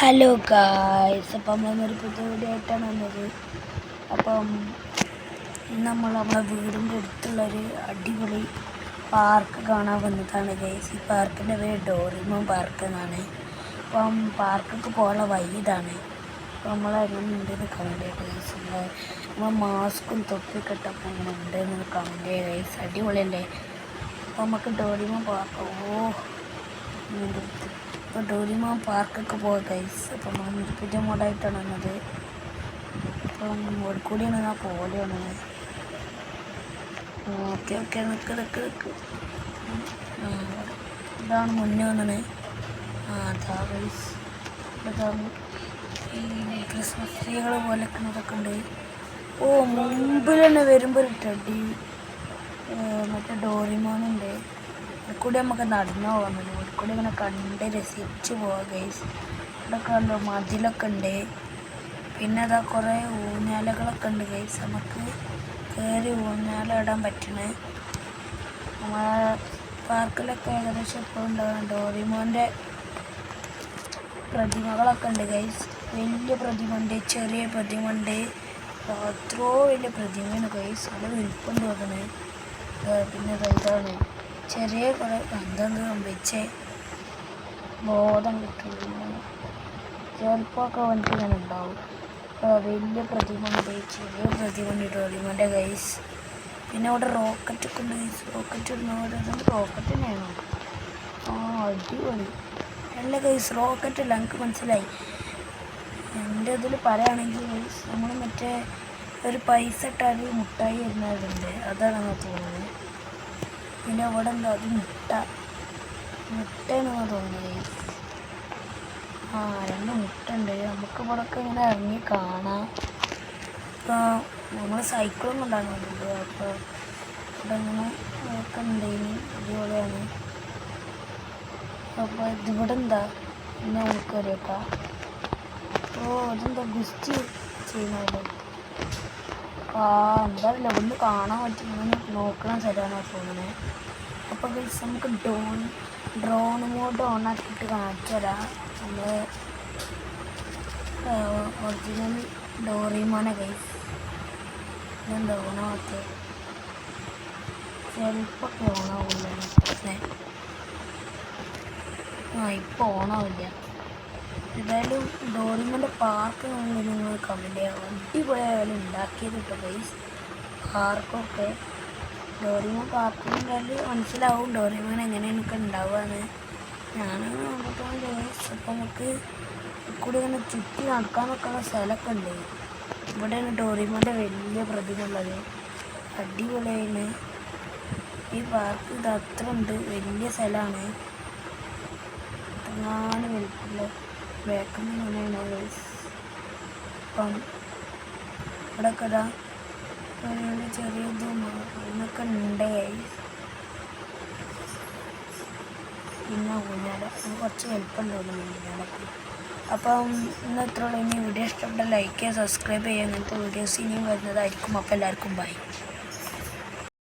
Hello guys, അപ്പം നമ്മളൊരു പുതിയ വീഡിയോ ആയിട്ടാണ് വന്നത്. അപ്പം നമ്മളെ വീടിൻ്റെ അടുത്തുള്ളൊരു അടിപൊളി പാർക്ക് കാണാൻ വന്നതാണ് ഗൈസ്. ഈ പാർക്കിൻ്റെ പേര് ഡോറിമോൻ പാർക്ക് എന്നാണ്. അപ്പം പാർക്കൊക്കെ പോകാനുള്ള വഴി ഇതാണ്. അപ്പം നമ്മളെങ്ങനെ ഉണ്ടെന്ന് കമൻറ്റ് ചെയ്യുക ഗൈസ്. നമ്മൾ മാസ്കും തൊപ്പിയൊക്കെ ഇട്ടപ്പോൾ എങ്ങനെ ഉണ്ടെന്ന് കമൻറ്റ് ചെയ്യുക ഗൈസ്. അടിപൊളിയല്ലേ? അപ്പം നമുക്ക് ഡോറിമോൻ പാർക്ക് ഇപ്പോൾ ഡോറിമോൻ പാർക്കൊക്കെ പോകാം ഗൈസ്. അപ്പം നമ്മൾ പുതിയ മോഡായിട്ടാണ് വന്നത്. അപ്പം ഇവിടെ കൂടിയാണ് ഞാൻ പോലെയാണ്. ഓക്കെ നിൽക്ക് ഇതാണ് മുന്നേ വന്നത്. അതാ ഗൈസ്, ഇതാണ് ഈ ക്രിസ്മസ് ട്രീകൾ പോലെയൊക്കെ ഇതൊക്കെ ഉണ്ട്. മുമ്പിൽ തന്നെ വരുമ്പോൾ ഒരു ടെഡി മറ്റേ ഡോറിമോനുണ്ട്. ഇവിടെ കൂടി നമുക്ക് നടന്നു പോകാൻ പറ്റും. ഇവിടെ കൂടി ഇങ്ങനെ കണ്ട് രസിച്ച് പോവാം ഗൈസ്. ഇവിടെ കണ്ടോ മതിലൊക്കെ ഉണ്ട്. പിന്നെ അതാ കുറേ ഊഞ്ഞാലകളൊക്കെ ഉണ്ട് ഗൈസ്. നമുക്ക് കയറി ഊഞ്ഞാലിടാൻ പറ്റണേ. നമ്മളെ പാർക്കിലൊക്കെ ഏകദേശം എപ്പോഴും ഉണ്ടാകും ഡോറിമോൻ്റെ പ്രതിമകളൊക്കെ ഉണ്ട് ഗൈസ്. വലിയ പ്രതിമ ഉണ്ട്, ചെറിയ പ്രതിമ ഉണ്ട്. എത്രയോ വലിയ പ്രതിമയാണ് ഗൈസ്. നല്ല വലിപ്പം തോന്നുന്നത്. പിന്നെ ഇതാണ് ചെറിയ കുറേ എന്തെന്ന് സംഭവിച്ചേ ബോധം കിട്ടുന്നു. ചിലപ്പോഴൊക്കെ വന്നിട്ട് ഇങ്ങനെ ഉണ്ടാവും. വലിയ പ്രതിമ ഉണ്ട്, ചെറിയ പ്രതിമ ഉണ്ട് ഡോറിമോൻ്റെ ഗൈസ്. പിന്നെ അവിടെ റോക്കറ്റൊക്കെ ഉണ്ട് ഗൈസ്. റോക്കറ്റ് ഇടുന്നവരുണ്ട്. റോക്കറ്റ് തന്നെയാണോ? അടിപൊളി അല്ല ഗൈസ്, റോക്കറ്റ് അല്ല, എനിക്ക് മനസ്സിലായി. എൻ്റെ ഇതിൽ പറയുകയാണെങ്കിൽ ഗൈസ്, നമ്മൾ മറ്റേ ഒരു പൈസ ഇട്ടാൽ മുട്ടായി വരുന്നവരുണ്ട്, അതാണെന്ന് തോന്നുന്നത്. പിന്നെ അവിടെ എന്താ അത് മുട്ടയാണെന്ന് തോന്നുന്നത്. രണ്ട് മുട്ട ഉണ്ട്. നമുക്ക് ഇവിടെയൊക്കെ ഇങ്ങനെ ഇറങ്ങി കാണാം. ഇപ്പോൾ നമ്മൾ സൈക്കിളൊന്നും ഉണ്ടാകുന്നുണ്ട്. അപ്പോൾ ഇവിടെ ഇങ്ങനെ ഒക്കെ ഉണ്ടേനി അടിപൊളിയാണ്. അപ്പോൾ ഇതിവിടെ എന്താ പിന്നെ നമുക്ക് അറിയാം. അതെന്താ ഗുസ്തി ചെയ്യുന്നതല്ലേ? എന്താറില്ല, ഒന്ന് കാണാൻ പറ്റുന്ന നോക്കണം സ്ഥലമാണ് തോന്നുന്നത്. അപ്പോൾ ഗൈസ് നമുക്ക് ഡ്രോൺ മോഡ് ഓണാക്കിയിട്ട് കാണിച്ചു തരാം. നമ്മൾ ഒറിജിനൽ ഡോറിമോനെ ഗൈസ്. ഇതെന്താ ഓണാവാത്ത? ചിലപ്പൊക്കെ ഓണാവില്ല. ഇപ്പോൾ ഓണാവില്ല. ഏതായാലും ഡോറിമോൻ്റെ പാർക്ക് നിങ്ങൾ കമൻറ്റ് ചെയ്യാം. അടിപൊളിയായാലും ഉണ്ടാക്കിയത് കേട്ടോ ഗൈസ്. പാർക്കൊക്കെ ഡോറിമോൻ പാർക്കിൻ്റെ മനസ്സിലാവും ഡോറിമോൻ എങ്ങനെയൊക്കെ ഉണ്ടാവുകയെന്ന്. ഞാനങ്ങനെ നോക്കിയിട്ടാണ് ഗൈസ്. അപ്പം നമുക്ക് കൂടി ഇങ്ങനെ ചുറ്റി നടക്കാനൊക്കെ ഉള്ള സ്ഥലമൊക്കെ ഉണ്ട്. ഇവിടെയാണ് ഡോറിമോൻ്റെ വലിയ പ്രതിമ ഉള്ളത്. അടിപൊളിയാണ് ഈ പാർക്ക്. ഇത് അത്ര ഉണ്ട്, വലിയ സ്ഥലമാണ്. എത്രങ്ങാനും വലിപ്പമുള്ള ബാക്കിൽ ഇങ്ങനെയാണ് ഗൈസ്. അപ്പം ഇവിടെയൊക്കെ ഇതാ ചെറിയതും അതിനൊക്കെ ഉണ്ട് ഗൈസ്. പിന്നെ ഊഞ്ഞാല കുറച്ച് വലിപ്പം തോന്നുന്നുണ്ട് ഊഞ്ഞാലൊക്കെ. അപ്പം ഇന്ന് ഇത്രയുള്ള. ഇനി വീഡിയോ ഇഷ്ടപ്പെട്ട ലൈക്ക് ചെയ്യുക, സബ്സ്ക്രൈബ് ചെയ്യുക. അങ്ങനത്തെ വീഡിയോസ് ഇനിയും വരുന്നതായിരിക്കും. അപ്പോൾ എല്ലാവർക്കും ബൈ.